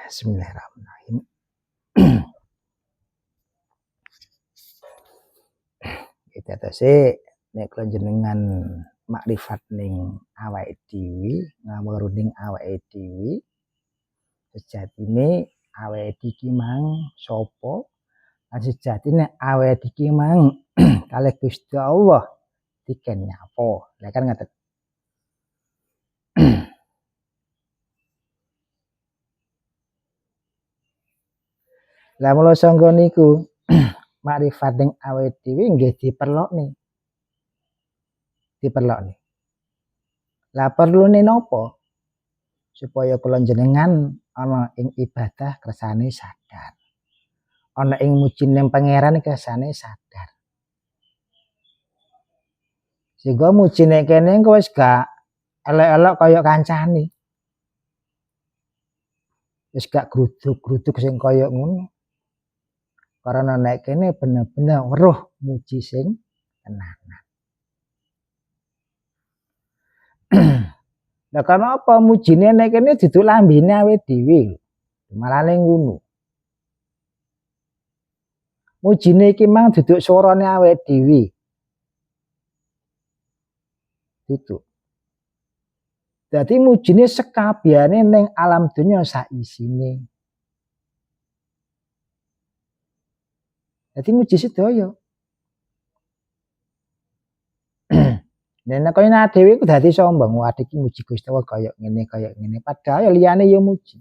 Bismillahirrahmanirrahim. Kita tese nek jenengan makrifat ning awake dhewe, ngawur ning awake dhewe. Sejatine awake iki mang sapa? Lan sejatine awake iki mang kalih Gusti Allah diken nyapa. Lah kan ngoten. Lah mula sangga niku makrifat ning awake dhewe nggih diperlokne. Lah perlune napa? Supaya kula jenengan ana ing ibadah kersane sadar. Ana ing mujine pangeran kersane sadar. Sehingga mujine kene engko wis gak elek-elek kaya kancane. Wis gak gruduk-gruduk sing kaya ngono. Karena nek kene bener-bener weruh muji sing tenanan. Lah karena apa mujine nek kene duduk lambene awake dhewe. Malane ngono. Mujine iki mang duduk swarane awake dhewe. Duduk. Dadi mujine sekabehane ning alam donya sak isine. Dadi muji sedaya. Nek kaya dhewe ku dadi sombong, wah iki muji Gusti Allah kaya ngene. Padahal liyane ya muji.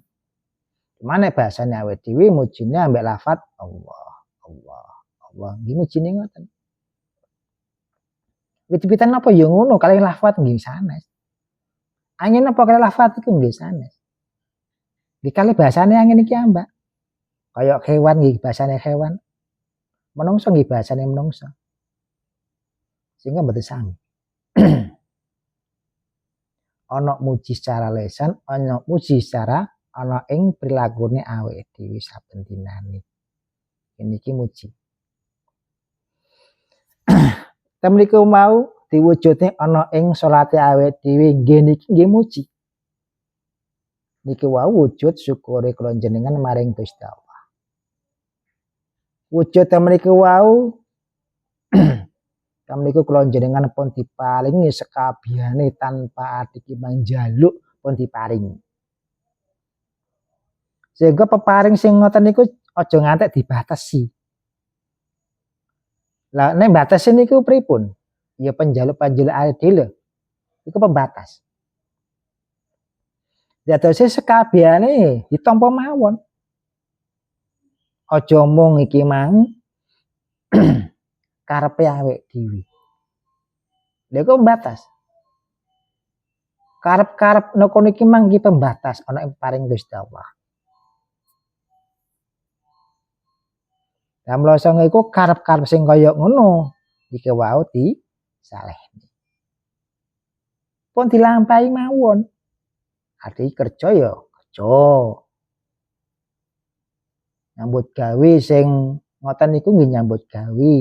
Cuman nek bahasane awake dhewe mujine ambek lafaz Allah. Nggih mujine ngoten. Wit-witan apa ya ngono kalih lafaz nggih sanes. Angin apa kalih lafaz iku nggih sanes. Nggih kalih bahasane angin iki ambak. Kaya hewan nggih bahasane hewan. Menungso nggih bahasane menungso. Sehingga mboten sami. Ana muji secara lesan, ana muji secara ana ing prilakune awake dhewe saben dinane. Niki muji. Temriku mau diwujudne ana ing salate awake dhewe nggih niki nggih muji. Niki wau wujud syukure kula jenengan maring Gusti Allah. Wujud temriku wau Kamniku kula jenengan pun diparingi sekabehane tanpa adiki manjaluk pun diparingi. Sehingga peparing sing ngoten niku aja ngantek dibatasi. Lah nek batasi niku pripun? Ya panjaluk-panjaluk adil iku pembatas. Jatose sekabehane ditampa mawon. Aja mung iki mang karepe awake dhewe. Lha kok pembatas. Karep-karep noko niki mang iki pembatas ana ing paring Gusti Allah. Lah mula sanga iku karep-karep sing kaya ngono iki wau disalehne. Pun dilampahi mawon. Arti kerja ya kerja. Nyambut gawe sing ngoten niku nggih nyambut gawe.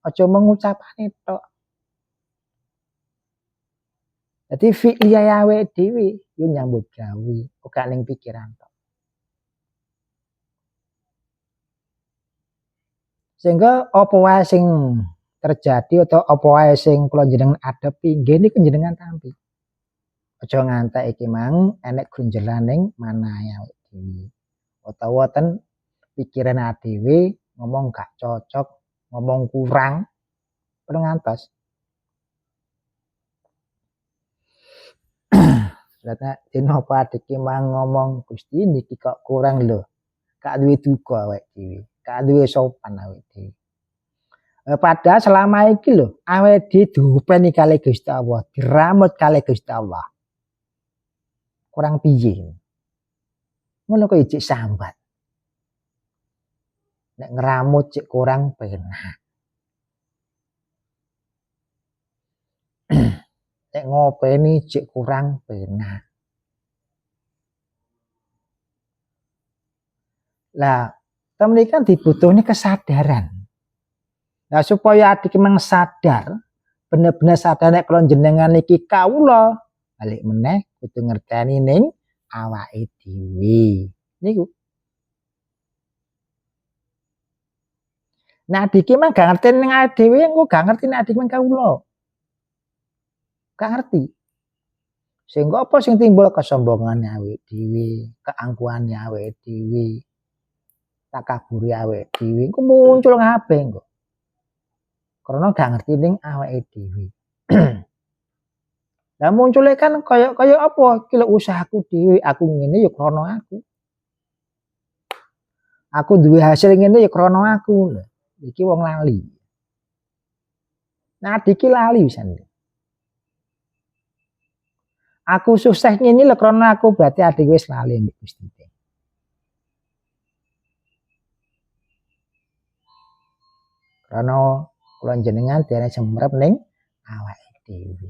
Aja mengucapane tok. Dadi fi'liyah awake dhewe yo nyambut gawe, ora ning pikiran tok. Sehingga apa wae sing terjadi atau apa wae sing kula jenengan adepi nggih niku jenengan tampi. Aja ngantek iki mang enek gunjelan ning manahe awake dhewe. Utawa ten pikiran dhewe ngomong gak cocok, ngomong kurang, perlu ngantos. Lah dina apa iki mang ngomong Gusti niki kok kurang lho. Gak duwe duka awake dhewe, gak duwe sopan awake dhewe. Padahal selama iki lho awake dhewe diopeni kalih Gusti Allah, diramut kalih Gusti Allah. Kurang piye? Ngono kok ijik sambat. Nek ngeramut cek kurang penak. Nek ngopeni cek kurang penak. Lah, temen kan dibutuhne kesadaran. Nah, supaya adik memang sadar, bener-bener sadar nek kula jenengan iki kawula, balik meneh kudu ngerteni ning awake dhewe. Niku. Nah, adik mang gak ngerti ning awake dhewe, engko gak ngerti nek adik mang kawula. Gak ngerti. Sehingga apa sing timbul kesombongan awake dhewe, keangkuhane awake dhewe, takabure awake dhewe, engko muncul kabeh engko. Karena gak ngerti ning awake dhewe. Lah muncule kan kaya apa? Iki lho usahaku dhewe, aku ngene ya krana aku. Aku duwe hasil ngene ya krana aku. Lho, iki wong lali. Nah, iki lali pisan. Aku sukses ngene lho krana aku, berarti adik wis lali mbek Gusti. Karena kula jenengan dene semrep ning awake dhewe.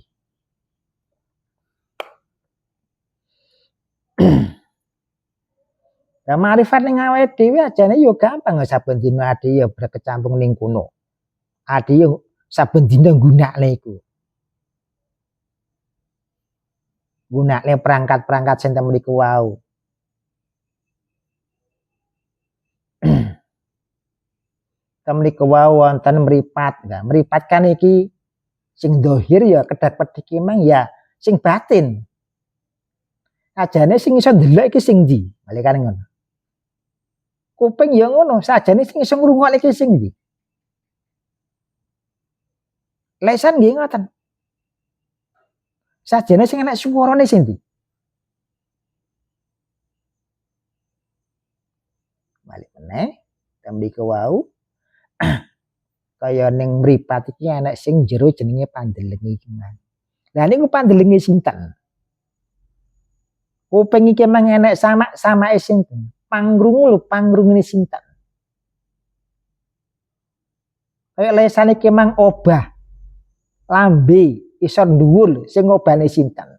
Lah marifat ning awake dhewe ajane yo gampang, saben dina ade yo berkecimpung ning kono. Ade yo saben dina nggunakne iku. Gunakne perangkat-perangkat sing temriku wau. Temriku wau wonten mripat. Nah, mripat kan iki sing dohir ya kedhak-kedhik mang ya sing batin. Ajane sing iso ndelok iki sing ndi? Balikane ngono. Kuping ya ngono, sajane sing iso ngrungokne iki sing ndi? Lesan nggih ngoten. Sajane sing enek suarane sing ndi? Balik meneh, temriku wau kaya ning mripat iki enek sing jero jenenge pandelenge iki mang. Lah niku pandelenge sinten? Kuping iki mang enek samake sinten? Pangrungu lho, pangrungune sinten? Kaya lesane iki mang obah. Lambe iso dhuwur sing ngobane sinten?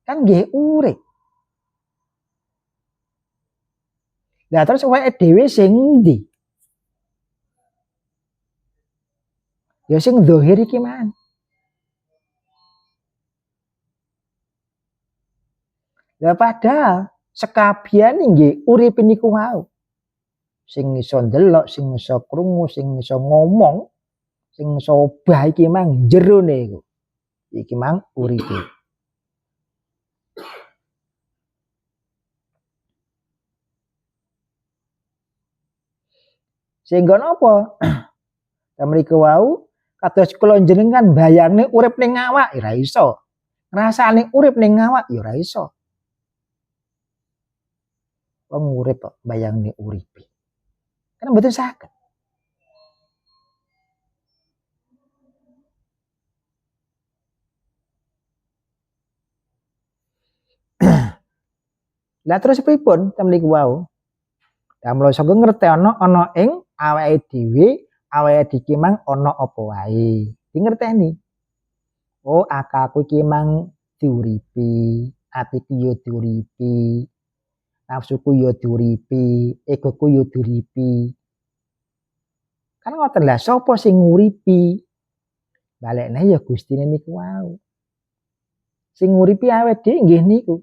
Kan nggih urip. Lah terus awake dhewe sing ndi? Ya sing zahir iki mang. Lah padahal sekabiane nggih urip niku wau. Sing iso ndelok, sing iso krungu, sing iso ngomong, sing iso obah iki mang jerone iku. Iki mang uripe. Sehingga napa? Mriku wau kados kula jenengan bayangne urip ning awak ya ora iso. Ngrasane urip ning awak ya ora iso. Wong urip kok bayangne uripe. Kan mboten saged. Lah terus pripun mriku wau? Lah mula saka ngerteni ana ing awake dhewe, awake iki mang ana apa wae. Dingerteni. Oh, akalku iki mang diuripi, atiku yo diuripi, nafsuku yo diuripi, egoku yo diuripi. Kan ngoten lah sapa sing nguripi? Balekne ya Gustine niku wau. Sing nguripi awake dhewe nggih niku.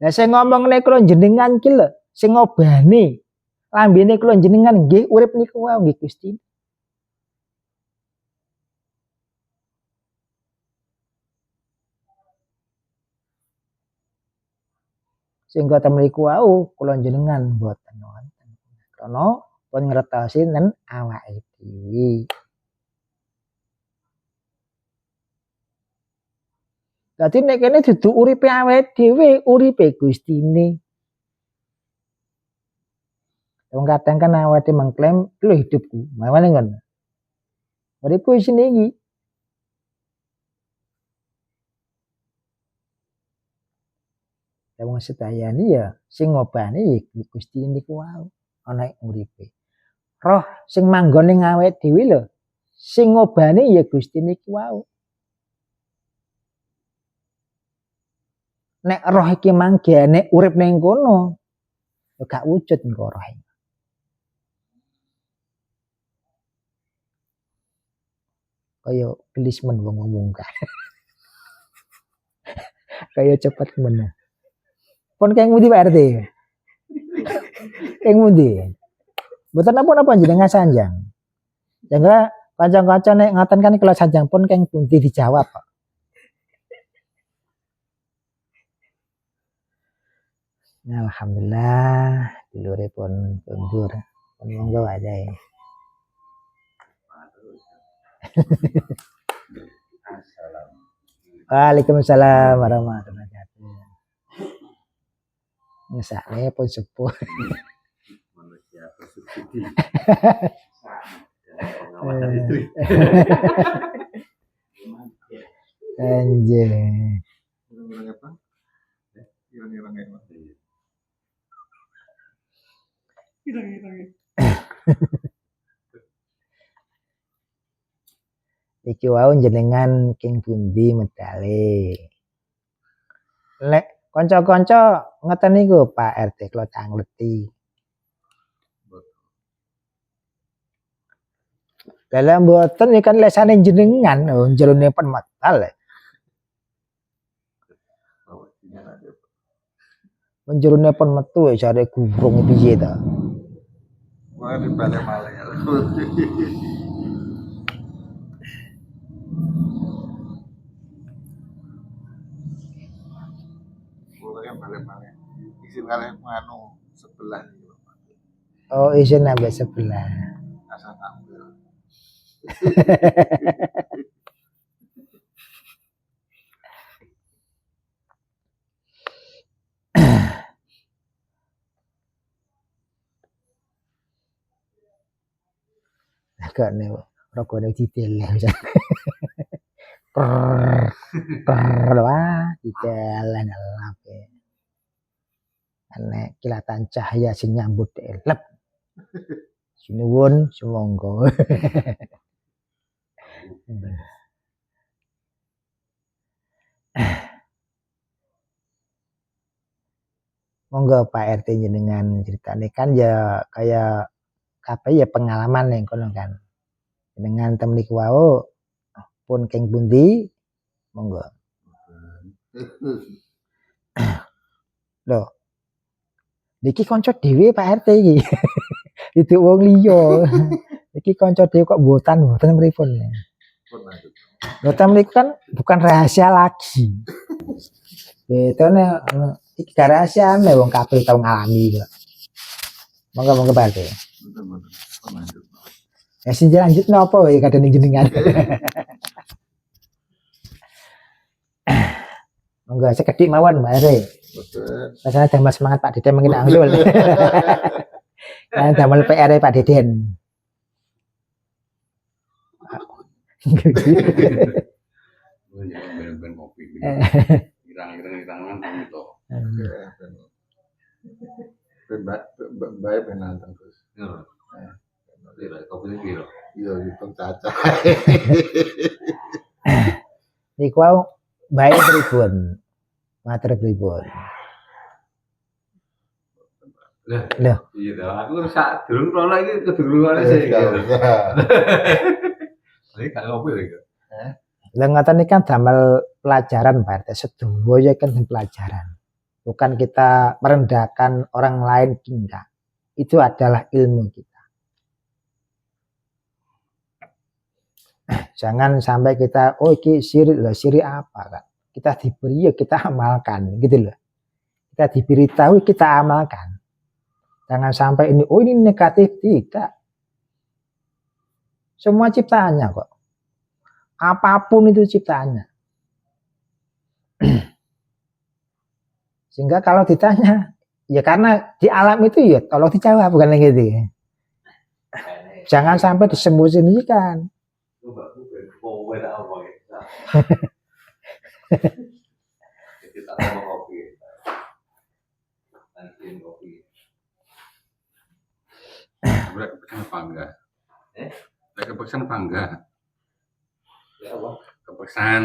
Lah sing ngomongne kula jenengan ki lho, sing ngobane lambene kula jenengan nggih urip niku wau nggih Gusti. Sehingga temriku wau kula jenengan boten wonten. Karena pun ngertosi nen awake dhewe. Dadi nek kene dudu uripe awake dhewe, uripe Gustine. Wong kadang kan awake dhewe mengklaim, "Lho hidupku." Mawane ngono. Uripku isine iki. Lah wong sedayane ya sing ngobane ya Gusti niku wau ana ing uripe. Roh sing manggon ning awake dhewe lho, sing ngobane ya Gusti niku wau. Nek roh iki manggene urip ning kono, ya gak wujud engko roh iki. kaya gelis men wong ngomong kae. Kaya cepet men. Pun keng pundi Pak RT? Keng pundi? Mboten napa-napa jenengan sanjang. Jangan kanca-kanca nek ngoten kan kalau sanjang pun keng pundi dijawab kok. Alhamdulillah duluripun kundur. Pun monggo wae. Waalaikumsalam warahmatullahi wabarakatuh. Ngesake pun sepuh. Manusia bersubsidi. Anjir. Iki wau jenengan king pundi medale. Lek kanca-kanca ngoten niku Pak RT kula tangleti. Dalam mboten ya kan lesane jenengan jerone pen medal. Jerone pen metu ya jare gurung piye ta. Wah dibalik-balik. Balik-balik. Izin kalian nganu sebelah gitu. Oh, izin nambah sebelah. Asal tampil. Agak nih rokoknya detail ya. Wah, detail ngelap ya. Ane kilatan cahaya sing nyambut elep. Sinuwun sumangga. Monggo Pak RT jenengan ceritane kan ya kayak apa ya pengalaman yang kono kan. Dengan temen niku wau pun keng pundi monggo. Loh. Niki kanca dhewe Pak RT iki. Itu wong liya. Iki kanca dhewe kok mboten pripun. Mboten niku kan bukan rahasia lagi. Betone iki rahasia nek wong kabeh tau ngalami kok. Monggo Pak RT. Ya sing lanjut napa ya kadang jenengan. Monggo sekedhik mawon Mbak RT. Rasanya damel semangat Pak Deden mungkin angsul. Kan damel PR Pak Deden. Ben kopi. Irang-irangan tamu to. Ben bae ben nantang terus. Heeh. Kopi piro? Iya, hitung caca. Niku wau bae pripun? Matur pripun? Lho, Iya, aku sak durung rono iki kedurungane sih. Iki gak ngopi lho. lha ngoten iki kan damel pelajaran Pak RT, sedaya kan pelajaran. Bukan kita merendahkan orang lain enggak. Itu adalah ilmu kita. Jangan sampai kita oh iki syirik lho, syirik apa kan? Kita diberi ya kita amalkan gitu loh. Kita diberitahu kita amalkan. Jangan sampai ini oh ini negatif tidak. Semua ciptaannya kok. Apapun itu ciptaannya. Sehingga kalau ditanya, ya karena di alam itu ya tolong dijawab bukan lagi gitu. Jangan sampai disembunyikan. Kenapa enggak? Kepesan apa enggak? Kepesan.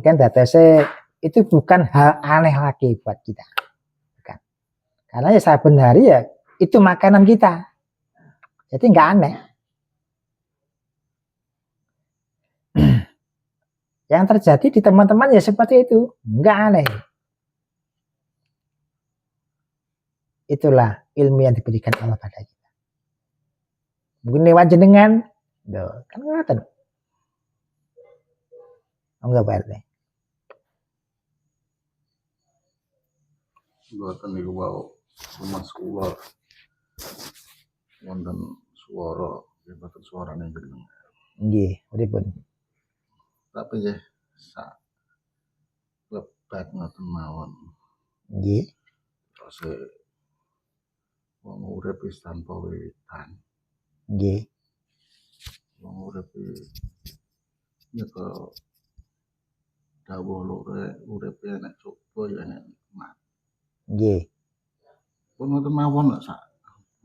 Kan datanya itu bukan hal aneh lagi buat kita. Bukan. Karena ya saben hari ya itu makanan kita. Jadi nggak aneh. Yang terjadi di teman-teman ya seperti itu, enggak aneh. Itulah ilmu yang diberikan Allah pada kita. Mungkin lewat jenengan, kan ngoten. Enggak Pak RT. Mboten niku wau Mas kula wonten swara, mboten suarane jenengan. Nggih, pripun? Tapi nggih sak lebat ngoten mawon. Nggih. Terus wong urip wis tanpa wiwitan. Nggih. Wong urip nyeka dawuh lore urip enek coba ya enek nikmat. Nggih. Pun ngoten mawon sak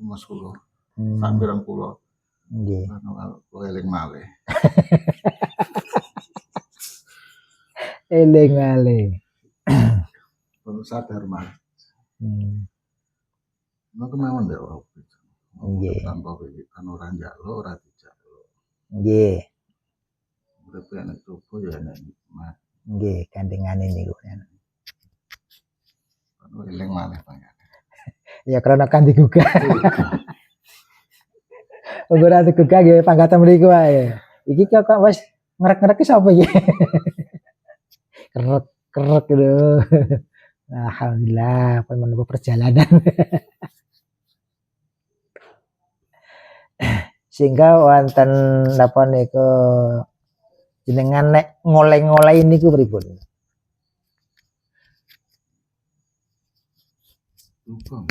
Mas kula. Sak pirang kula. Nggih. Kula eling malih. Eling malih. Perlu sadar Mas. Ngoten mawon ya ora. Nggih. Tanpa wiwitan ora njaluk ora dijaluk. Nggih. Urip enek coba ya enek nikmat. Nggih, kandhingane niku. Eling malih panjenengan. Ya karena kan digugah. Ora digugah nggih pangkatan mriku wae. Iki kok wis ngrek-ngrek ki sapa iki? Kerek lho. Alhamdulillah pun menempuh perjalanan. Sehingga wonten napa niku jenengan nek ngoleh-ngoleh niku pripun? Lupa.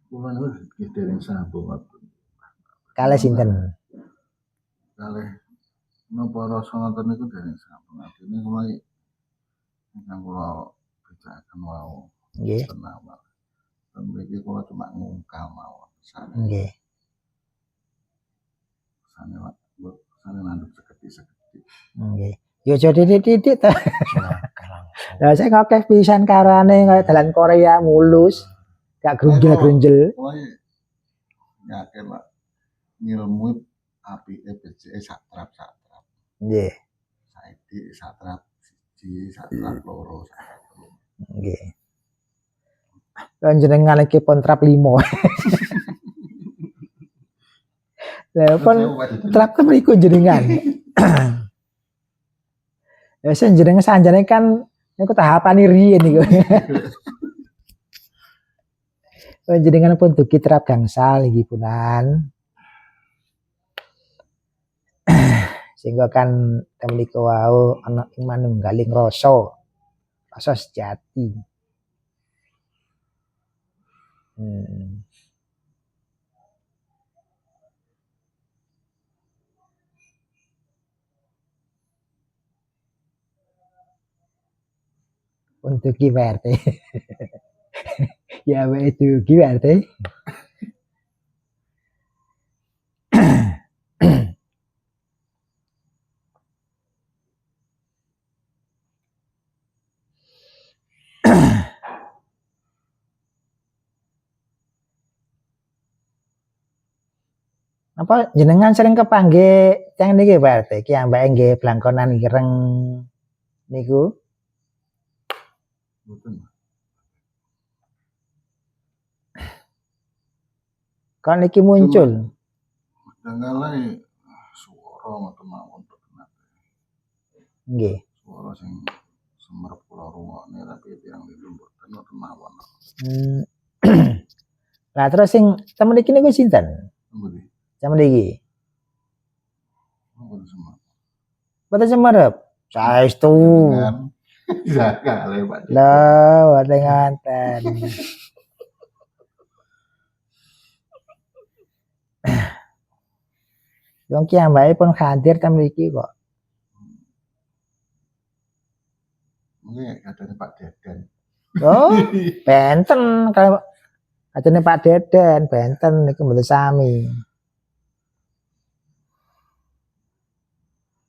Kula niku dereng sambung. Kalih sinten? Kalih napa rasa ngoten niku dereng sambung. Artine mulai ingkang kula bicaraken wau. Nggih. Tenawal. Mriki kula cuma ngungkal mawon. Nggih. Sane nanduk seketi-seketi. Nggih. Ya aja titik-titik ta. Lah sing akeh pisan karane kaya dalan Korea mulus. Gak grunjel-grunjel. Mulai yakin lah ngilmu apike becike satrap-satrap. Nggih. Saiki satrap 1, satrap 2, satrap 3. Nggih. Panjenengan iki pun trap 5. Lah pun trap ke mriku jenengan. Ya sing jenenge sanjane kan niku tahapan riyen niku. Panjenengan pun dugi trap gangsal iki punan. Sehingga kan temliku wau ana ing manunggaling rasa. Rasa sejati. Untuk gimana? Ya itu gimana? Apa jenengan sering kepanggih yang niki Pak RT, ki ambake nggih blangkonan ireng niku? Mboten. Kan niki muncul. Dangale swara ngoten mawon terkenal. Nggih. Swara sing semerep kula rungokne tapi tiyang niku mboten ngoten mawon. Lah terus sing temen iki niku sinten? Nggih. Temen iki. Mboten semerep. Mboten semerep. Saestu. Jaga le Pak. Lah, mboten ngonten. Wong ki ambake pun hadir temen iki kok. Mungkin katanya Pak Deden. Oh, benten kalau katanya Pak Deden, benten niku mboten sami.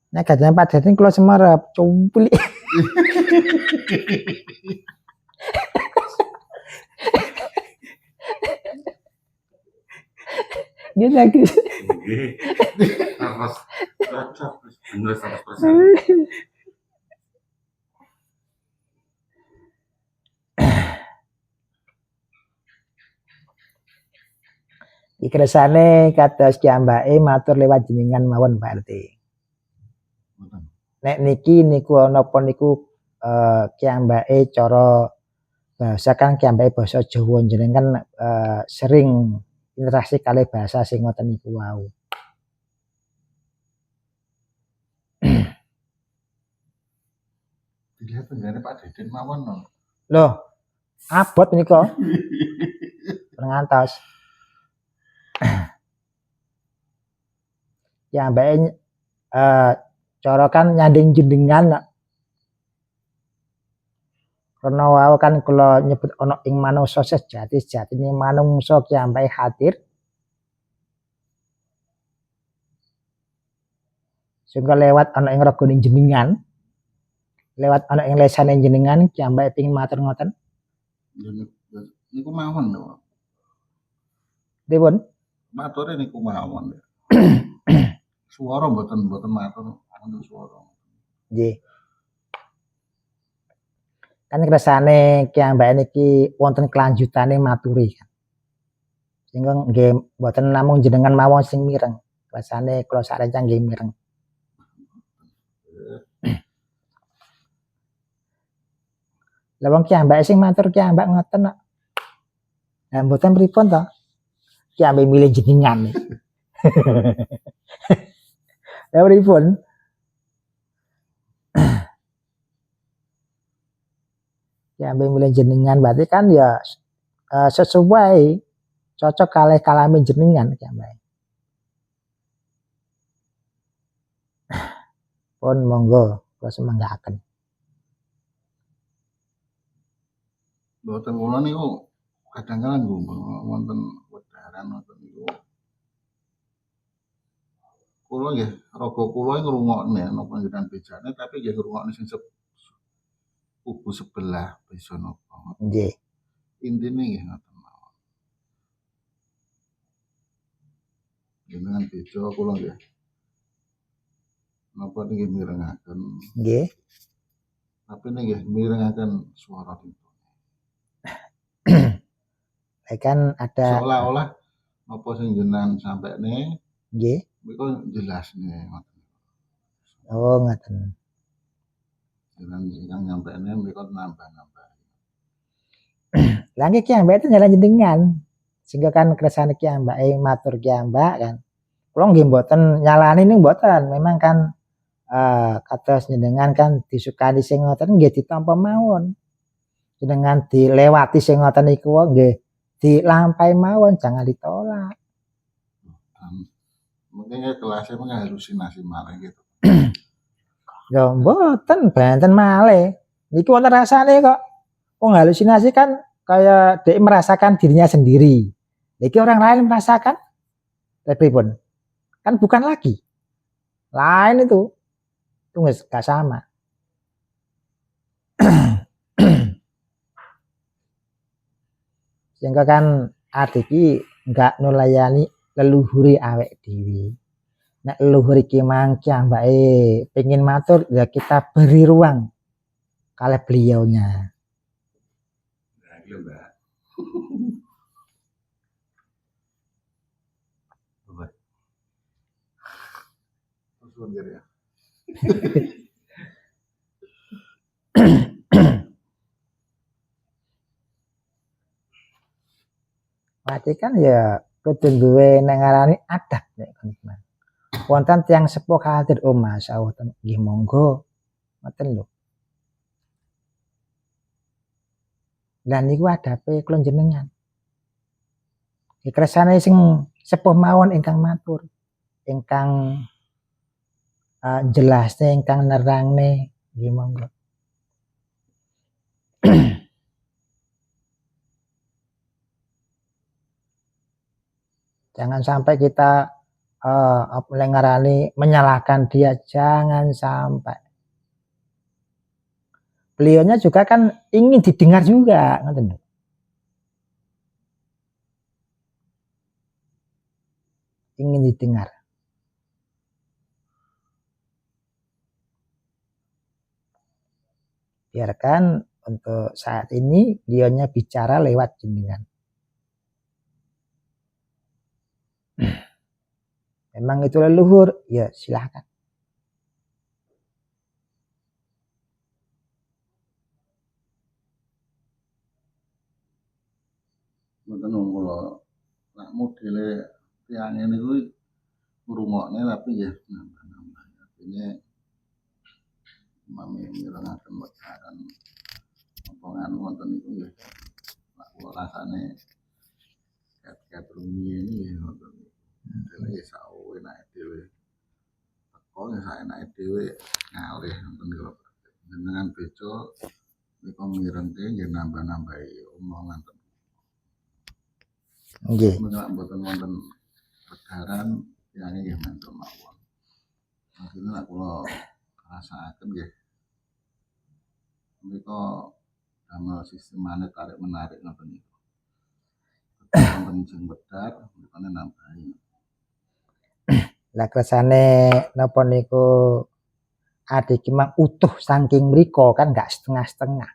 Nek katanya Pak Deden kula semerep, cumplik. Gitu lagi. Harus cocok. Bener 100%. Iki kersane kados kiambake matur lewat jenengan mawon Pak RT. Mboten. Nek niki niku napa niku kiambake cara bahasa kan kiambake basa Jawa jenengan sering interaksi kalih bahasa sing ngoten niku wau. Dilihat tenggane Pak Deden mawon no. Loh, abot menika ngantos. Kiambake cara kan nyanding jenengan karena wau kan kula nyebut ana ing manungsa sejatine manungsa kiambake hadir sehingga lewat ana ing regane jenengan lewat ana ing lesane jenengan kiambake pengin matur ngoten Niku mawon lho. pripun Mature niku mawon. Suara mboten matur wonten suara. nggih kan kersane kiambake niki wonten kelanjutane maturi kan sehingga nggih mboten namung jenengan mawon sing mireng kersane kula sarencang nggih mireng Lah wong kiambake sing matur kiambak ngoten kok. Lah mboten pripun to? Kiambake milih jenengan. Lah pripun? Kiambake milih jenengan berarti kan ya sesuai cocok kalih kalame jenengan kiambake. Pun monggo kula semanggaken. Mboten kula niku kadang-kadang wonten wedaran wonten niku. Kula nggih raga kula ngrungokne napa jenengan bejane tapi nggih ngrungokne sing kubu sebelah bisa napa. Nggih. Intine nggih ngoten mawon. Jenengan beja kula nggih. Napa nggih mirengaken. Nggih. Tapi nggih mirengaken suara itu. Kan ada seolah-olah apa sing jenengan sampekne nggih niku jelasne ngoten. Oh ngoten. Jenengan sing nyampekne niku nambah-nambah. Lah nggih kiambake nyalah jenengan. Sehingga kan kersane kiambake matur kiambak kan. Kula nggih mboten nyalani niku mboten, memang kan kados jenengan kan disukani sing ngoten nggih ditampa mawon. Jenengan dilewati sing ngoten niku nggih dilampahi mawon jangan ditolak. Mungkin kelasnya menghalusinasi malah gitu. Ya mboten benten malih. Niki wonten rasane kok. Wong halusinasi kan kayak dia merasakan dirinya sendiri. Niki orang lain merasakan pripun? Kan bukan lagi. Lain itu. Itu enggak sama. Sehingga kan adiki enggak nulayani leluhuri awek dhewe. Nek leluhur iki mangke mbake pengin matur ya kita beri ruang kalih beliaunya. Nah, gitu, Mbak. Ya. Berarti kan ya kudu duwe nek ngarani adab nek kon. Wonten tiyang sepuh hadir oh masyaallah nggih monggo ngoten lho. Lah niku adape kula jenengan. Iki kersane sing sepuh mawon ingkang matur. Ingkang jelasne ingkang nerangne nggih monggo. Jangan sampai kita menyalahkan dia, jangan sampai. Beliaunya juga kan ingin didengar juga, ngoten. ingin didengar. Biarkan untuk saat ini dionya bicara lewat jenengan. Memang itu leluhur, ya silahkan. Mboten kula nak modele tiyang ngene kuwi ngrungokne tapi nggih nambah-nambah. Artinya mami mirengaken wekaran apa nganu wonten niku nggih. Nak kula rasane ket-ket rumiyin nggih wonten niku. Dene sawenake dhewe. Teko ya saenake dhewe ngalih wonten niku. Jenengan beca nika mirengke nggih nambah-nambahi omongan. Nggih. Menawa mboten wonten wedaran tiyang nggih menten mawon. Maksudnya nek kula rasakaken nggih menika damel sistemane tarik menarik ngoten niku. Wonten sing wedar mrikane nambahi. Lah kersane napa niku adik mang utuh saking mriko kan enggak setengah-setengah.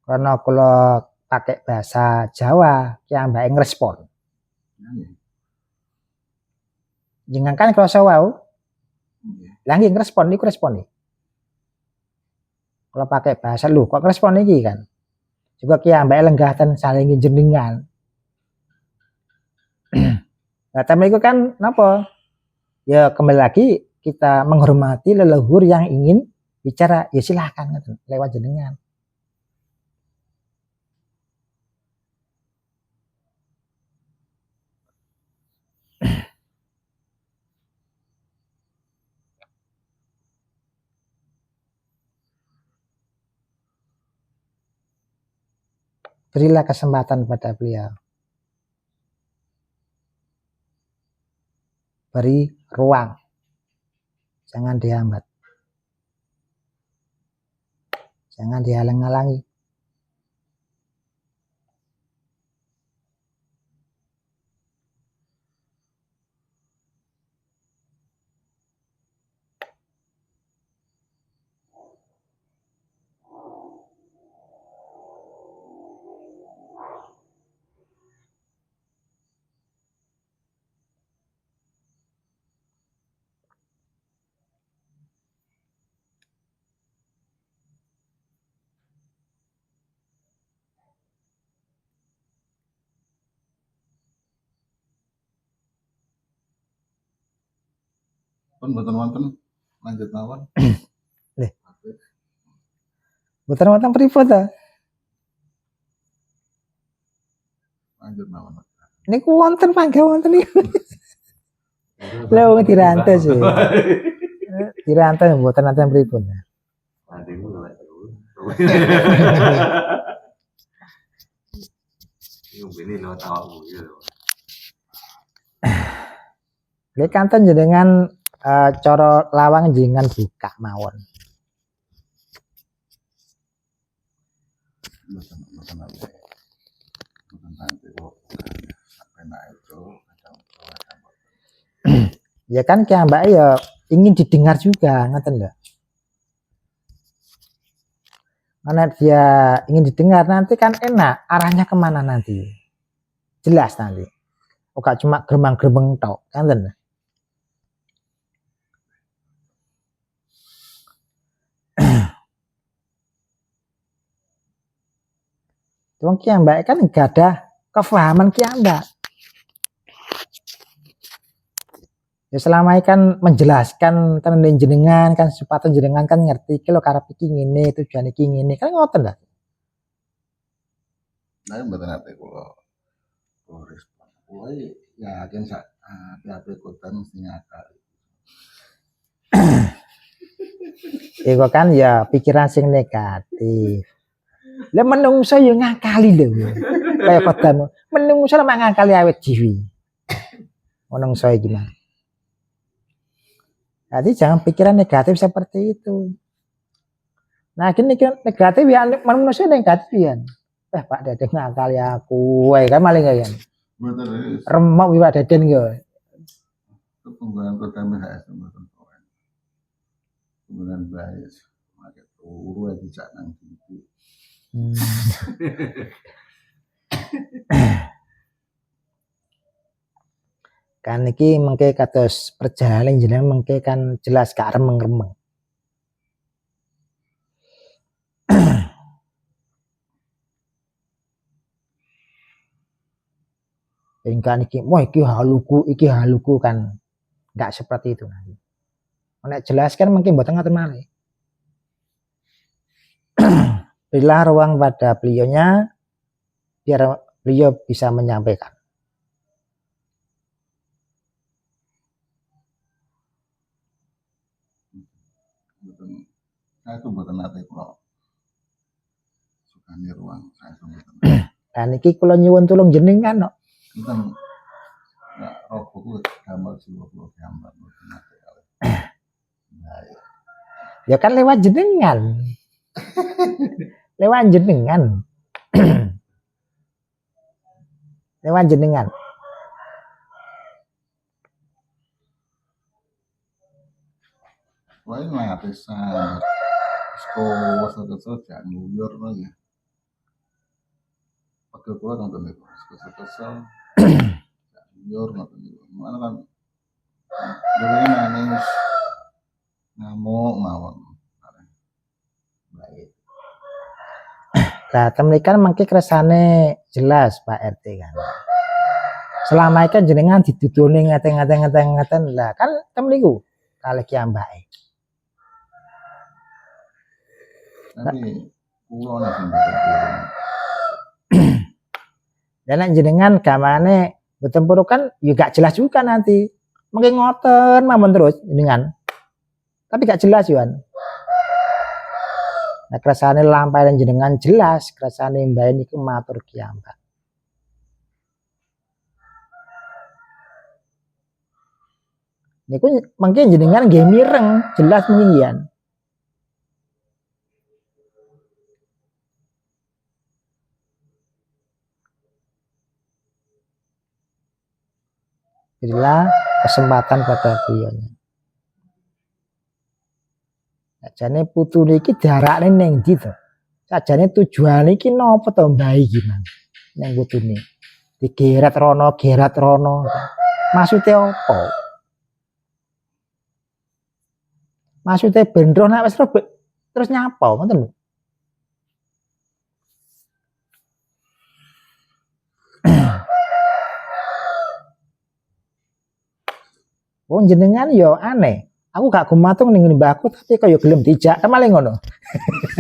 Karena kula pakai bahasa Jawa, kiambake ngrespon. Nggih. Jenengan kan krasa wau. Nggih. Lah nggih ngrespon niku respone. Kalau pakai bahasa lho kok ngrespon iki kan. Juga kiambake lenggah ten saling jenengan. Nah, tapi itu kan napa? Ya kembali lagi kita menghormati leluhur yang ingin bicara, ya silahkan lewat jenengan. Berilah kesempatan pada beliau. Beri ruang. Jangan dihambat. Jangan dihalang-halangi. Pun mboten wonten lanjut mawon. Nggih. Mboten wonten pripun ta? Lanjut mawon. Niku wonten pangga wonten niku. Lha wong dirantes sih. Dirantes mboten nanten pripun. Lha kanten jenengan cara lawang jenengan buka mawon. Mboten nanti kok sampai naik itu Ya kan kiambake ya ingin didengar juga, ngoten lho. Karena dia ingin didengar nanti kan enak, arahnya kemana nanti. Jelas nanti. Bukan cuma gerbang-gerbang tok, ngoten. Wong kiambake kan enggak ada kefahaman kiambak. Ya selama ini kan menjelaskan tenan jenengan kan supaya jenengan kan ngerti iki lho karep iki ngene, tujuan iki ngene. Kan ngoten lah. Nah, mboten nate kula respon. Kula yakin sak ape kotan mesti ngakal. Iku kan ya pikiran sing negatif. Lah menungso ya ngakali lho. Kayak kodan menungso mek ngakali awet dhewe. Menungso iki mah. Jadi jangan pikiran negatif seperti itu. Nah, gini negatif ya manusia negatif ya. Pak Dede ngakali aku, kan maling kan. Mboten wis Remuk iki Pak Deden yo. penggunaan program HS mboten poin. Kemudian baik pakai turu aja dijak nang TV. Kan iki mengke kados perjalanan jenengan mengke kan jelas gak remeng-remeng. Kan iki wah iki haluku kan nggak seperti itu nanti. Nek jelas kan mungkin mboten ngoten malih. Berilah ruang pada beliaunya biar beliau bisa menyampaikan. Saya itu mboten nate kula sukani ruang saya mboten. Dan iki kula nyuwun tulung jenengan kok. Mboten nek robo ku gambar jiwa kula gambar mboten nate kali. Baik. Ya kan lewat jenengan. Lewat jenengan. Lewat jenengan. Wah ini nate sangat sekolah kesel jak nguyur lagi. Pegel kula nonton itu kesel jak nguyur nonton itu. Mana kan dhewe nangis ngamuk mawon. Baik. Nah, temlikan mengki keresane jelas Pak RT kan. Selama ikan jenengan didudune ngaten lah kan temliku kalih ki ambake. Tapi kula nek sing mboten. Dan jenengan gamane mboten puru kan ya gak jelas juga nanti. Mungkin ngoten mawon terus jenengan. Tapi gak jelas yuan. Nah kersane lampahan jenengan jelas, kersane mbae niku matur kiambak. Niku mungkin jenengan nggih mireng, jelas menginggian. Berilah kesempatan pada beliaunya. Sajane putu niki jarakne ning ndi to? Sajane tujuane iki napa to mbae iki Mang? Ning putune. Digeret rono. Maksude apa? Maksude bendro nek wis terus nyapa ngoten lho. Wong jenengan yo aneh. Aku gak gumatung ning mbahku tapi kaya gelem dijak, malah ngono.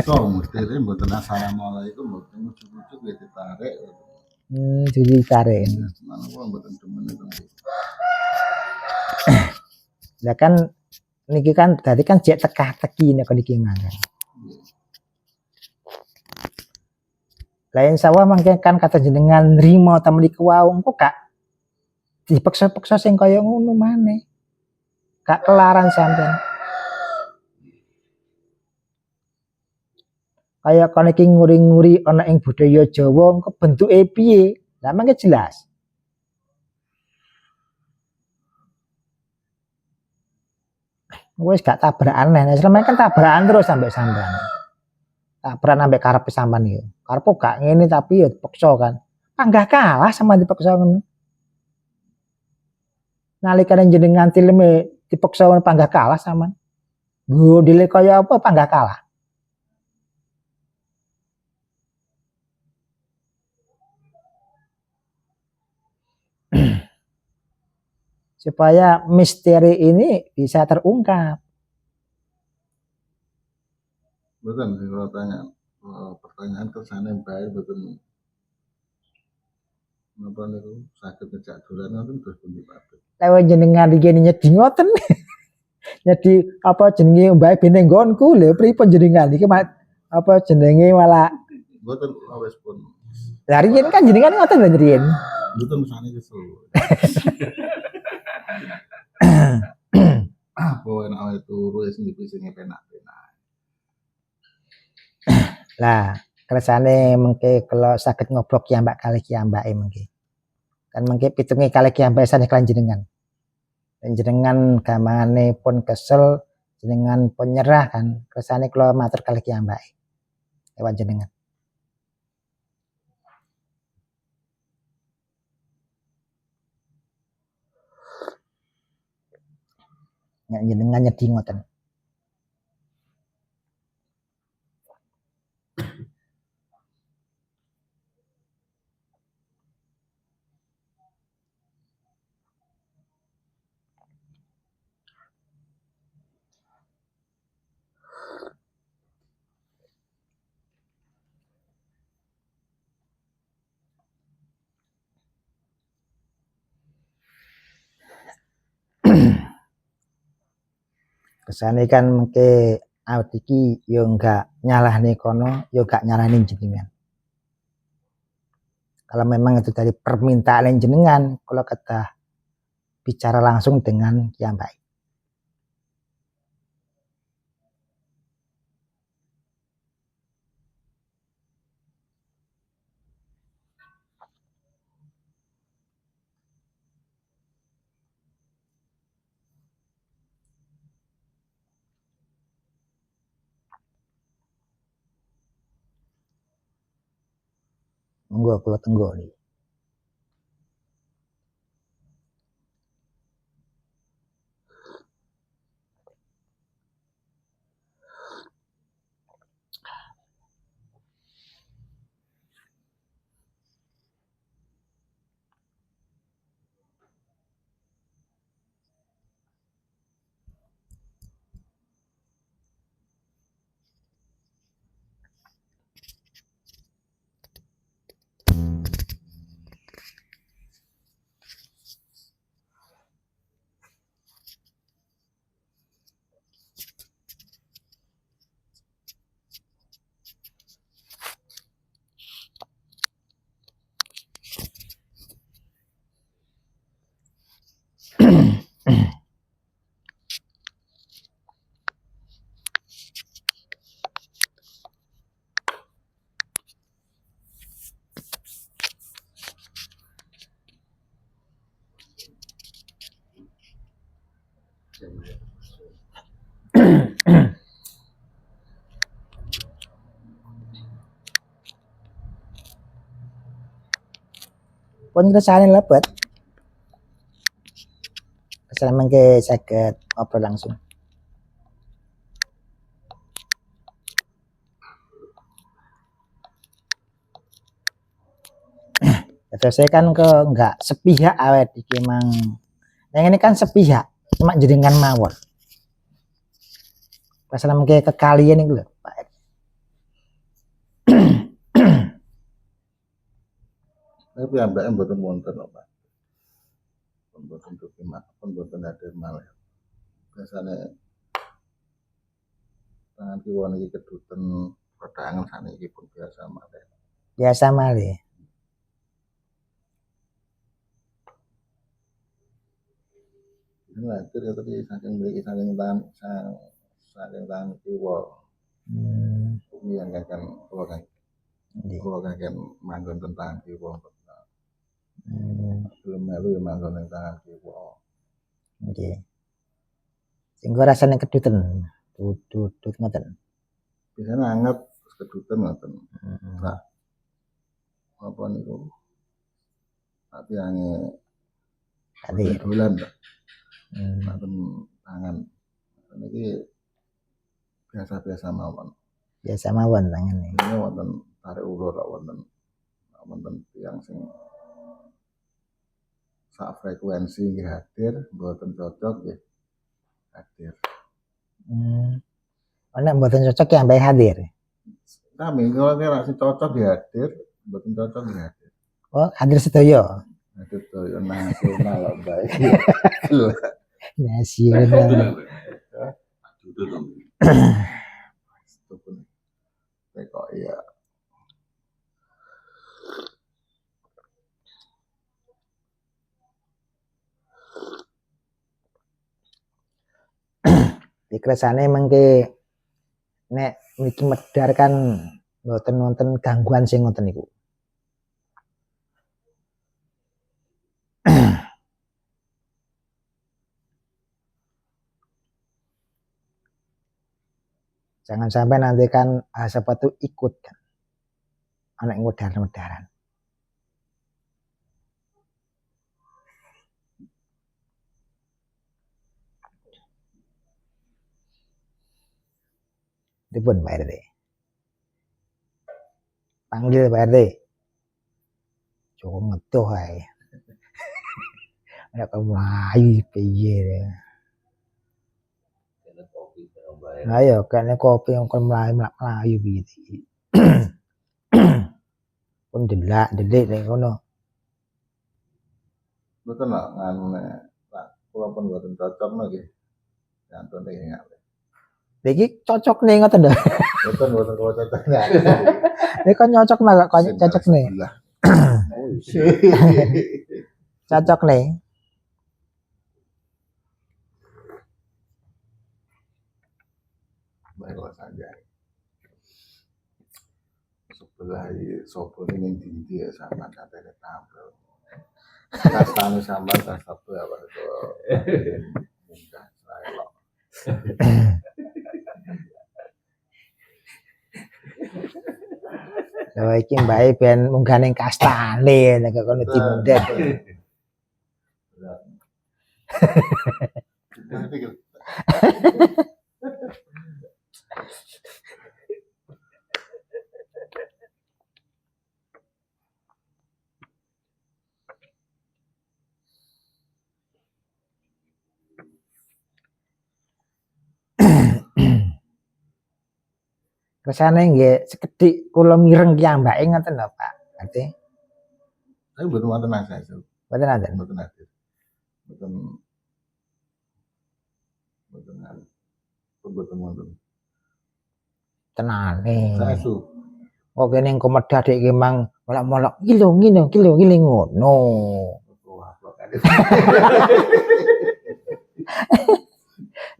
So, mesti mboten assalamualaikum mboten ujug-ujug ya ditarik. Jadi tarik. Mana kula mboten demen itu. Lah kan niki kan tadi kan jek tekah-teki nek niki mangan. Lain sawah mangke kan kata jenengan nrimo ta mriku wae engko gak dipeksa-peksa sing kaya ngono maneh. Gak kelaran sampean. Kaya kon iki nguri-nguri ana ing budaya Jawa engko bentuke piye? Lah mangke jelas. Wis gak tabrakan neh. Selama kan tabrakan terus sampai sampean. Tabrakan sampai karepe sampean iki. Karepku gak ngene tapi ya dipaksa kan. Panggah kalah sama dipaksa ngono. Nalikane jenengan tileme dipaksa panggah kalah sampean. Gondile kaya apa panggah kalah. Supaya misteri ini bisa terungkap. Betul, kalau tanya pertanyaan kesana baik betul. Napa niku saged ngejak dolan ngoten terus pundi Pak? Lewat jenengan iki nyedi ngoten. Nyedi apa jenenge mbae bene nggonku lho pripun jenengan iki apa jenenge malah mboten wis pun. Lah riyen kan jenengan ngoten lho riyen. Mboten sane kesel. Apa enak wae turu wis nyepi sing penak-penak. Lah kersane mengke kalau saged ngobrol ki mbak kali ki mbake mengke. kan mengke pitunge kalih Ki Mbah sanes kelan jenengan. Jenengan gamane pun kesel, jenengan pun nyerah kan. Kersane kula matur kalih Ki Mbah. Lewat jenengan. Nek jenengan nyedi ngoten. Kesane kan mengke awet iki yo enggak nyalahne kono, yo enggak nyalahne jenengan. Kalau memang itu dari permintaan jenengan, kalau kita bicara langsung dengan Ki Mbah. Monggo kula tenggo niki. Pun kersane lebet. Kersane mengke saged ngobrol langsung. Saya kan ke enggak sepihak awet iki mang. Yang ini kan sepihak, cuma jenengan mawon. Pasal mengke kekalian iku lho, Pak. Tapi ambek mboten wonten kok, Pak. Mboten dugi mak, mboten hadir malih. Biasane tangan kiwa niki keduten pedangan saniki pun biasa malih. Biasa malih. Nah, itu tadi saking beli saking tangan kiwa. Ini yang kan kalau kan manggon tentang kiwa. Belum melu ya manggon tentang kiwa. Nggih. Sing rasane keduten. Dudut ngoten. Biasanya anggap keduten ngoten. Nah, apa niku? Tapi ange bulan. Tangan. Niki biasa-biasa mawon. Biasa mawon tangan iki. Ini wonten tarik ulur wonten tiyang sing sak frekuensi nggih hadir, mboten cocok nggih hadir. Nek mboten cocok ya mbak hadir. Kami kalau kira sing cocok nggih hadir, mboten cocok nggih hadir. Oh, hadir sedaya. Hadir sedaya nasional baik. Nasional. Kok iya. Dikresane mengke nek mriki medar kan mboten wonten gangguan sing ngoten niku. Jangan sampai nanti kan sepatu ikut kan. Anak ngudar-ngudaran. Itu pun Pak RT. Panggil Pak RT. Cukup ngetuh aja. Ada Melayu piye. Ayo kan kopi yang kon Melayu piye. Pun delak-delik nek ngono. Betul nggak nganu nek kula pun mboten cocok nggih. Jantung ingat. Iki cocok nih ngoten lho. Betul kula cocok. Ini kan cocok mah kok cocok nih. Cocok nih. Baiklah saja. Sebelah sopo ini dindi ya sama katanya tampil. Kastane sama tas satu apa itu. Mudah saya loh. Lha iki mbae ben munggah ning kastane nek kono dimundet. Kesane nggih sekedhik kula mireng piyambake ngoten lho Pak. Berarti Tapi betul wonten saya. mboten nanten. Betul nanti. Betul. Betul nanti. Betul wonten. Tenane. Saya su. Kok kene komedah dik ki mang molak-molak ngilo ngono.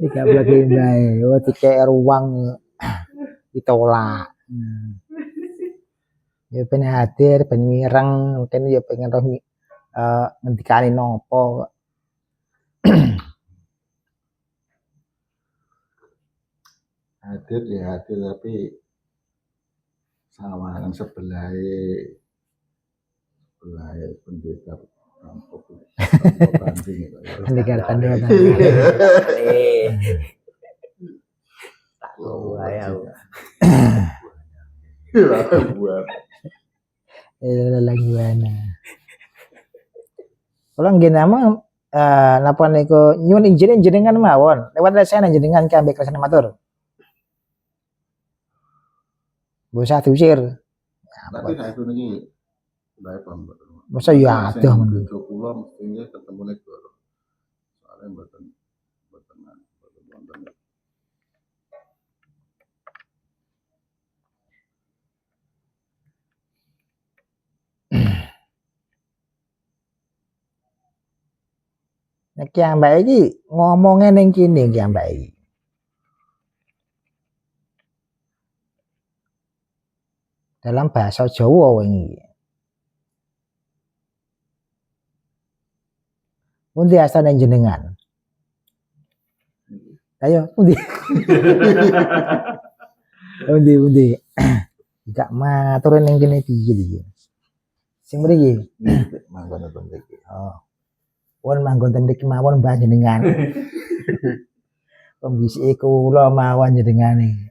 Iki lagi bae, dikek ruang ditolak. Ya ben hadir, ben mireng, mungkin ya pengen roh ngendikane nopo. Hadir ya hadir tapi sama yang sebelah pendeta rampok banding itu. Pendekar pendeta. Laguana. Kalau nggih nama napa niku nyuwun izin jenengan mawon. Lewat lesene jenengan ki ambek kesana matur. Bosah diusir. Tapi nek itu niki bae paham. Masa ya adoh men. Kula mesti ketemu nek soalnya mboten wonten. Nek ki ambek iki ngomonge ning kene ki ambek iki. Dalam bahasa Jawa wingi. Pundi asane jenengan? Ayo, pundi? Pundi. Tidak matur ning kene piye iki. Sing mriki. Manggon ten mriki. Oh. Pun manggon ten mriki mawon mbah jenengan. Pembisike kula mawon jenengane.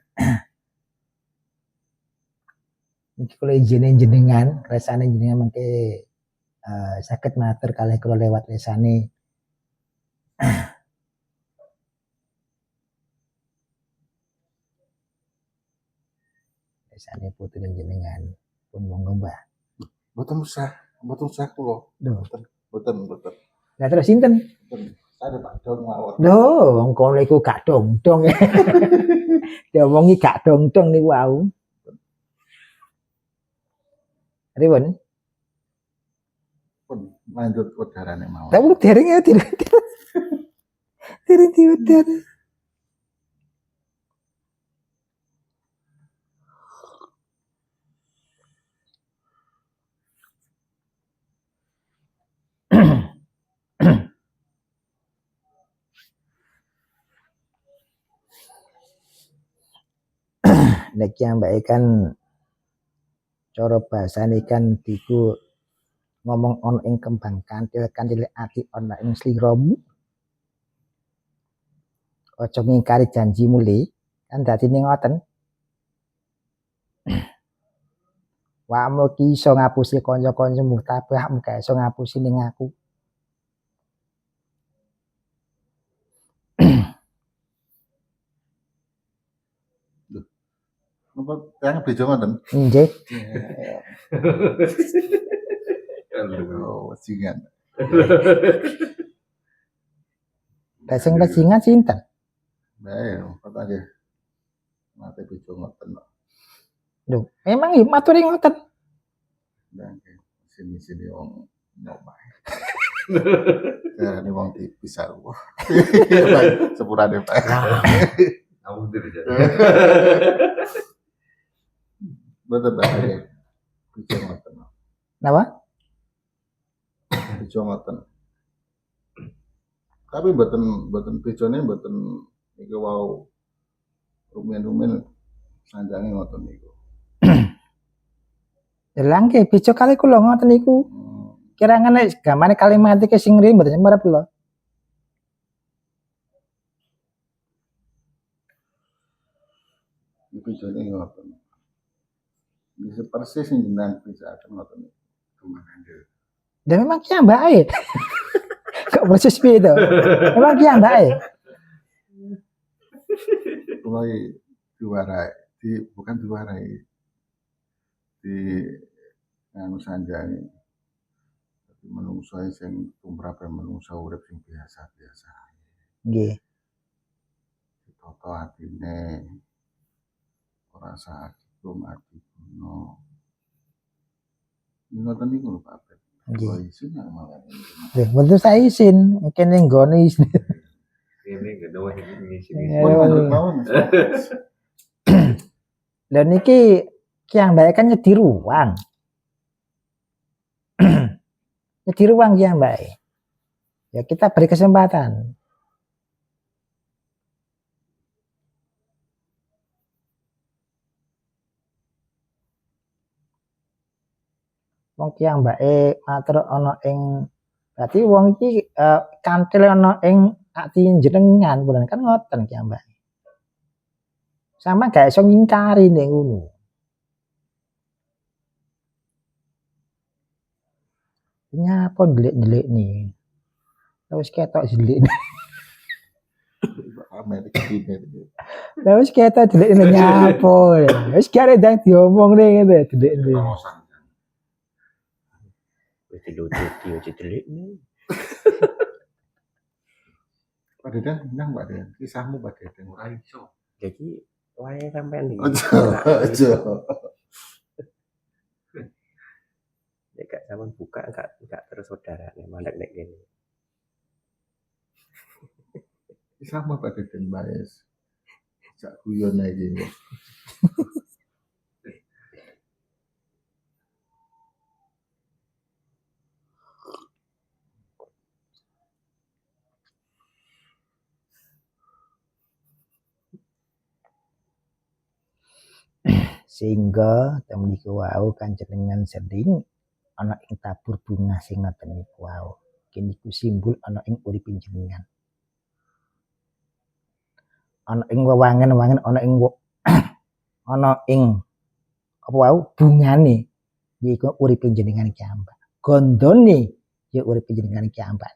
Iki kula izine jenengan, kersane jenengan mengke saged matur kalih kula lewat lesane. Lesane putune jenengan. Pun monggo Mbah. Mboten usah kula. Mboten. Lah terus sinten? Saya Pak Dong mawon. Lho, wong kono iku gak dong-dong. Diomongi gak dong-dong niku wau. Ribun? Pun lanjut udarane mawon. Tapi dereng ya dereng diudar. nek ki ambake kan cara bahasane kan diku ngomong ana ing kembang kantil ati ana ing sliramu aja ngingkari janjimu le kan dadine ngoten wakmu ki iso ngapusi kanca-kancamu tapi akmu gak iso ngapusi ning aku Napa yang bejo ngoten? nggih Oh, wajingan. sing bajingan sinten Bae, kata nggih. Mate bejo ngoten. lho memang ya maturi ngoten Nggih, sini-sini wong nyomah. Ini wong tipis aku. Sepurane Pak. Kamu tuh Betul bae. Bejo ngoten. napa Bejo ngoten. Tapi mboten bejone mboten iki wau rumen-rumen sanjange ngoten niku. Delang ke bejo kali kula ngoten niku kirangane gamane kalimat iki sing ngri mboten marep lho Bejone ngoten. Bisa persis sing jenengan pisahaken ngoten niku. Kemangandel. dan memang ki ambake kok persis piye to memang ki ambake Mulai diwarai, bukan diwarai, di nganu sanjange. Tapi menungso sing tumrap menungso urip sing biasa-biasa. nggih Ditata atine ora sakit ati kuno. Ngoten niku lho Pak. nggih Isin malah. lho mboten saya izin kene nggone izin ini gak ada ini sini. lha niki ki ambake kan nyedi ruang nyedi ruang ki ambake ya kita beri kesempatan wong ki ambake matur ana ing berarti wong iki kantil ana ing ati jenengan bulan kan ngoten ki ambake sama gak iso ngingkari nek ngono nyapa ndelik-ndelik nih wis ketok ndelik Amerika ini. lah wis ketok ndelik nyapa wis kare ndang diomong ning ngene ndelik Wis dilucut yo cilik nih. Pak Dedan nang Pak Dedan, kisahmu Pak Dedan ora iso. Jadi wae sampean iki. Aja. Nek gak sampean buka enggak terus saudarane mandek nek kene. Kisahmu Pak Dedan Baes. Jak guyon iki. sehingga temen iku wau kanjenengan seding ana ing tabur bunga sing ngoten niku wau kene iku simbol ana ing uriping jenengan ana ing wewangen-wangen ana ing ana ing apa wau bungane iku uriping jenengan ki ambak gondone ya uriping jenengan ki ambak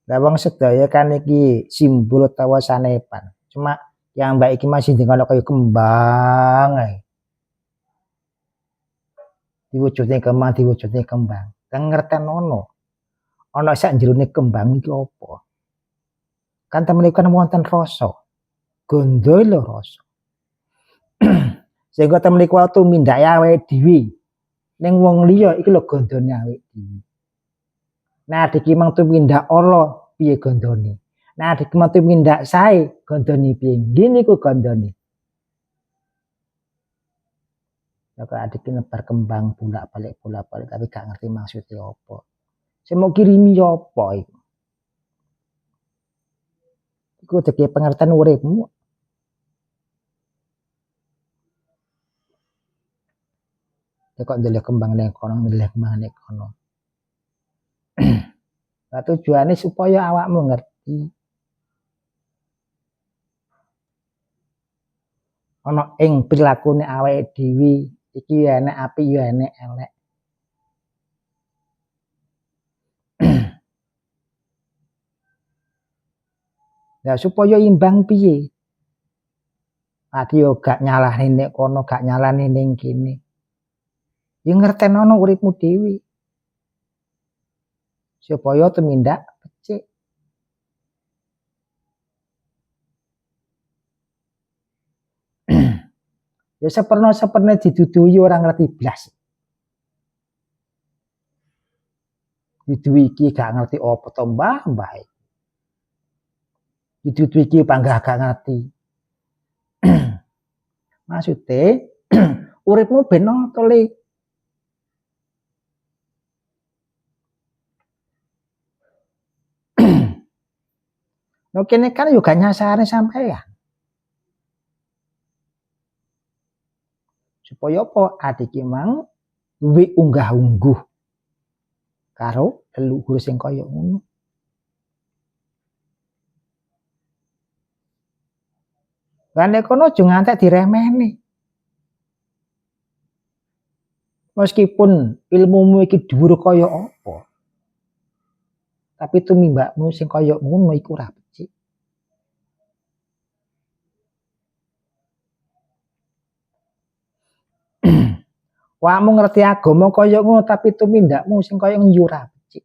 lah wong sedaya kan iki simbol utawa sanepan cuma yang mbak iki masih dengan kaya kembang ae diwujudne kembang kan ngerten ana sak jerone kembang iki apa kan temen kan wonten rasa gondo lho rasa sehingga temen iku waktu mindake awake dhewe ning wong liya iki lho gondone awake dhewe nah iki mang tumindak ala piye gondone nah iki mang tumindak sae gondone piye ngene iku gondone Lha adik nebar kembang bolak-balik tapi gak ngerti maksudnya apa. Saya mau kirimi apa iku. iku dadi pengertian uripmu. Kok ndelok kembang ning kono, ndelok kembang ning kono. Lah tujuane supaya awakmu ngerti ana ing prilakune awake dhewe iki ya enek apik ya enek elek. Lah supaya imbang piye? Ati yo gak nyalahne nek kono, gak nyalahne ning kene. Ya ngertenono uripmu dhewe. Supaya tumindak becik. Ya seperno-seperne didudui ora ngerti blas. Dudui iki gak ngerti apa to mbah iki. Dudui iki panggah gak ngerti. Maksude uripmu ben to le. No kene kan yo gak nyasare sampean. Supaya apa? Ati ki mang duwe unggah-ungguh karo leluhur sing kaya ngono. Lah nek kono aja ngantek diremehne. Meskipun ilmumu iki dhuwur kaya apa, tapi tumimbakmu sing kaya ngono iku ora becik. Awakmu ngerti agama kaya ngono tapi tumindakmu sing kaya ngono ya ora becik.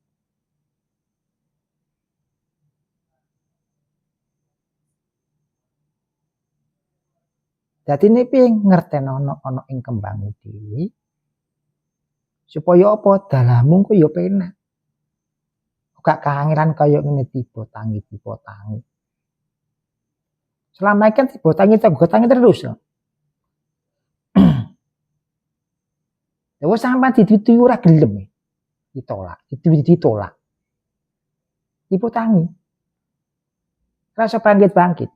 Dadi nek piye ngertenono ana ing kembangmu dhewe supaya apa dalammu ku ya penak. Gak kangelan kaya ngene tiba tangi. Selama iki kan tiba tangi terus. Ya wis sampean ditutupi ora gelem. Ditolak, ditolak. Tiba tangi. Rasa bangkit.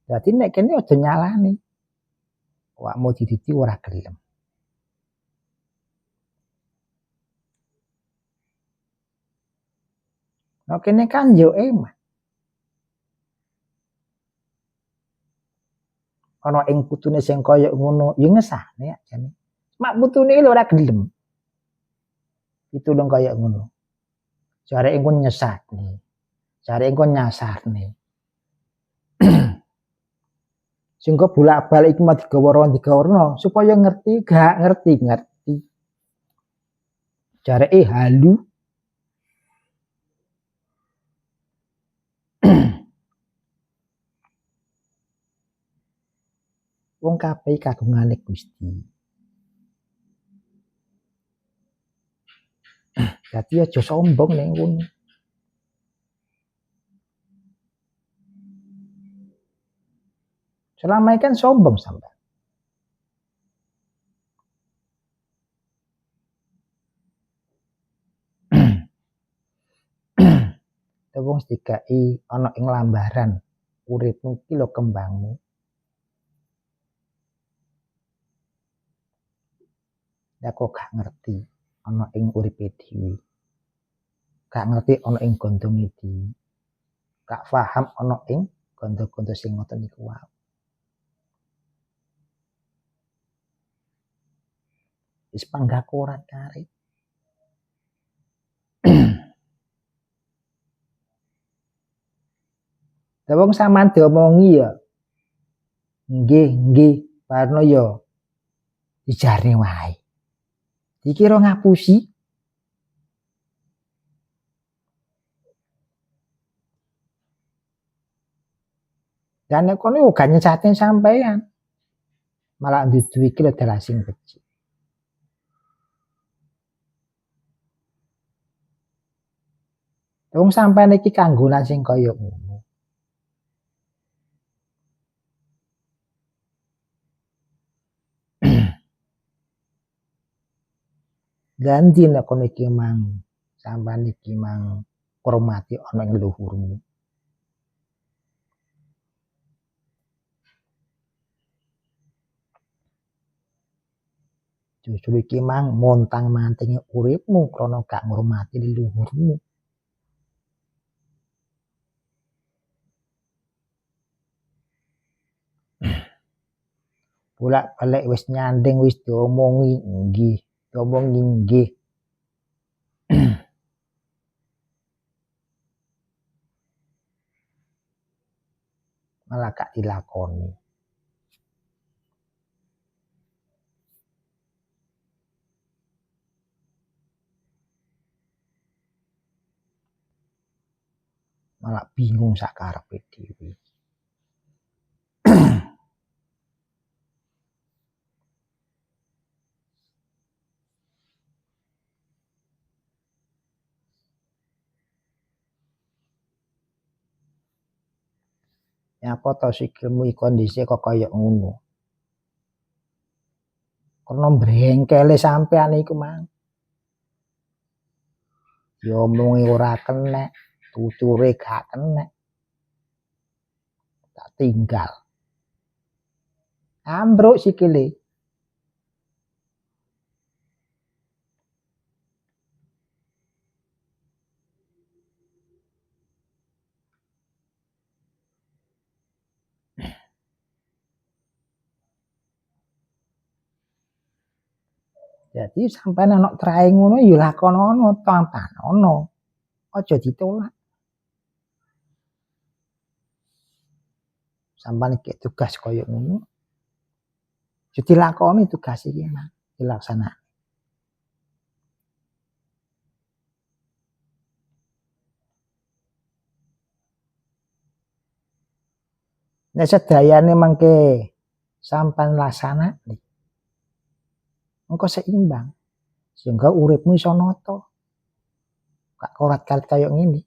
Dadi nek kene aja nyalani. Awakmu ditutupi ora gelem. Nah kene kan yo emah. Ana ing putune sing kaya ngono ya ngesane jane. Mak putune lho ora gelem. Ditulung kaya ngono. Jare engko nyesatne. Jare engko nyasarne. Sehingga bolak-balik iki mah digawa-gawa supaya ngerti, gak ngerti. Jare halu. Wong kabeh kagungane Gusti. Dadi aja sombong ning ngono. Selama ini kan sombong sampai. Wong dikai ana ing lambaran uripmu iki lho kembangmu. Ya kok gak ngerti ana ing uripe dhewe. Gak ngerti ana ing gondonge dhewe. Gak paham ana ing gondo-gondo sing ngoten niku wae. Wis panggah korat karep. Lah wong sampean diomongi ya. Nggih, barno ya dijarne wae. Dikira ngapusi. Dan nek kono yo gak nyecate sampean. Malah dudu iki lho dalah sing becik. Wong sampean iki kanggonan sing kaya ngono. ganti nek kono iki mang sampean iki mang hormati ana ing leluhurmu. Justru iki mang montang-mantinge uripmu krana gak ngurmati leluhurmu. Bolak-balik wis nyanding wis diomongi nggih, diomongi nggih. Malah gak dilakoni. Malah bingung sakarepe dhewe. Nyapa to sikilmu iki kondisi kok kaya ngono. Kono brengkele sampean iku mang. Diomongi ora kenek, tuture gak kenek. Tak tinggal. Ambruk sikile. Jadi sampean ana trae ngono ya lakonono tampanono. Aja ditolak. Sampeyan iki tugas kaya ngono. Ya dilakoni tugas iki mang, dilaksanakake. Nek sedayane mangke sampeyan laksanake. Engko seimbang. Sehingga uripmu iso nata. Gak korat-karit kaya ngene.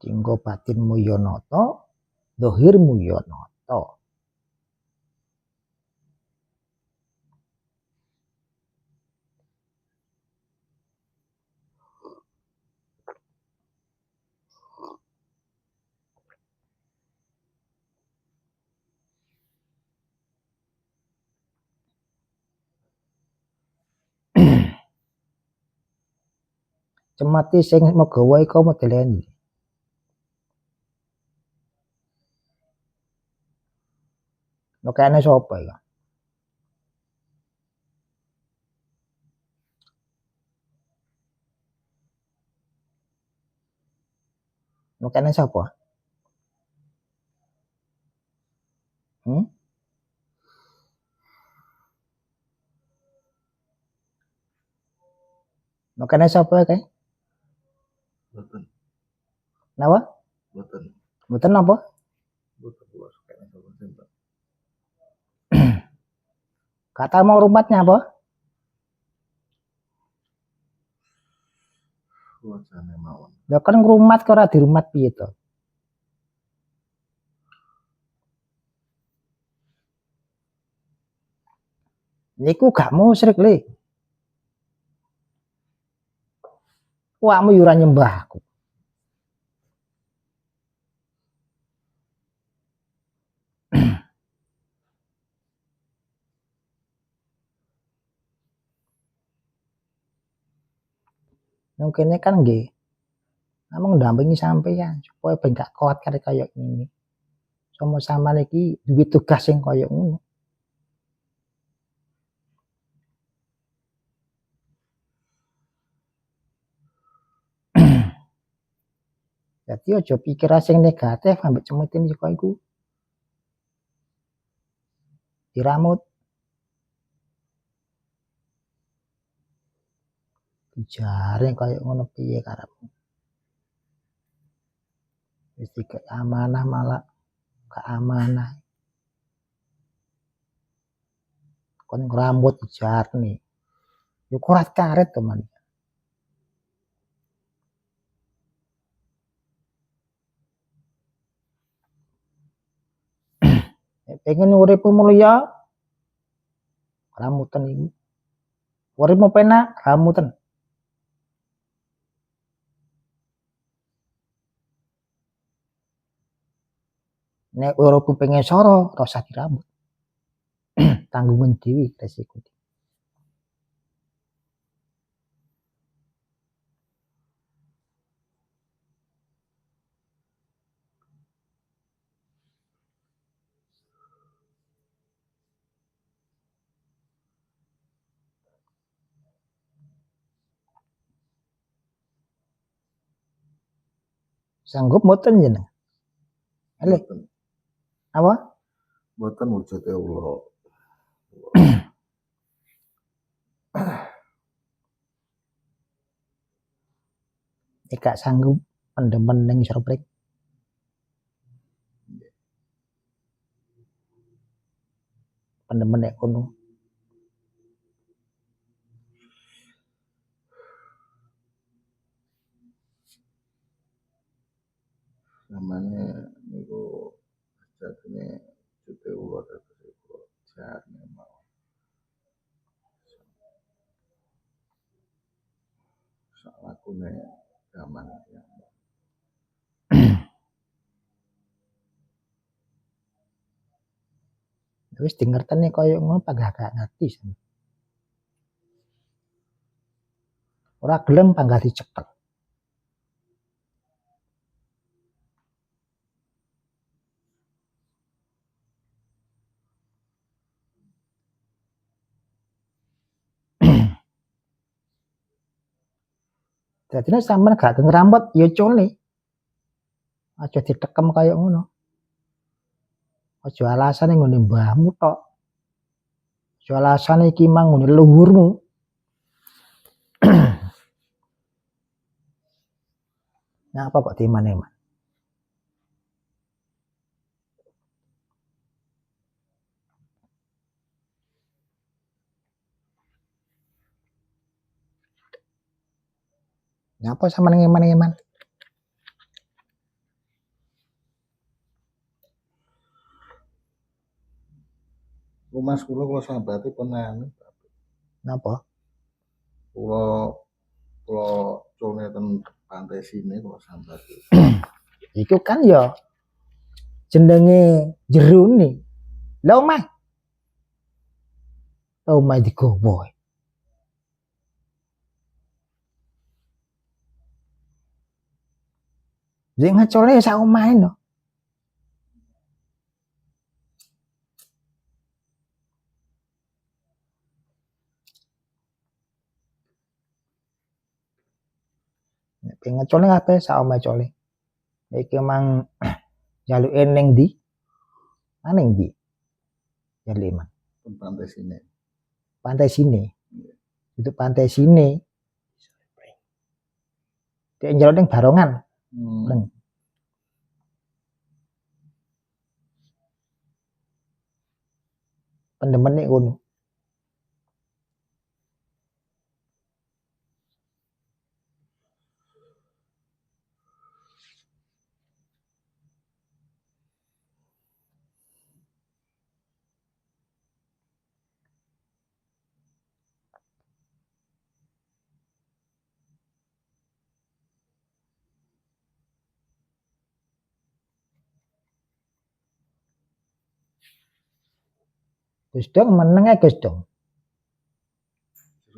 Sehingga batinmu ya nata, zahirmu ya nata. Cemati sing megawa iku modeleni. Nokane sapa ya? Nokane sapa? Nokane sapa kae? Boten. Napa? Boten. Mboten napa? Boten kula sukane sapa sinten. Kata mau rumatnya apa? Wajane mawon. Lah kan ngrumat kok ora dirumat piye to? Niku gak musyrik le. Awakmu yo ora nyembah aku. Nang kene kan nggih namung ndampingi sampeyan supaya ben gak kuat kaya ngene. Sama sampean iki duwe tugas sing kaya ngono. Dadi aja pikir sing negatif ambek cemetin kaya iku. Diramut. Dijare kaya ngono piye karepmu. Wis dikek amanah malah gak amanah. Kon ngrambut dijarne. Yo kurat karet to man. pengen uripmu mulya ramuten iku. Uripmu penak ramuten. Nek uripmu pengen soro, ora usah dirambut. Tanggungan dhewe resiko. Sanggup mboten jenengan? Elih, Mboten. apa? Mboten wujude ula. Nek gak sanggup pendemen ning Serprik. Pendemen nek kono. Namanya niku jadine wujude ula terus kula jarne mau. Sak lakune gaman ya. Wis dingerteni koyo ngono panggah gak ngerti. Ora gelem panggah dicekel. Dadi nek sampean gak ngrambut ya cole. Aja ditekem kaya ngono. Aja alasane ngene mbahmu tok. Aja alasane iki mang ngene leluhurmu. Napa kok diman-eman? Napa sampean ngeman-ngeman? Mas kula sambati penan. Napa? Kula culne ten pantai sini kula sambati. Iku kan ya jenenge jerone. Lah omah digowo. Sing ngecole sak omahe no. Nek pengen ngecole kabeh sak omahe cole. Iki mang jaluke ning ndi? Ning ndi? Jaluke mang. Ten pantai sini. Pantai sini. Itu pantai sini. Dek njaluk ning Barongan. Pendemen nek ngono. Gus Dong meneng Gus Dong.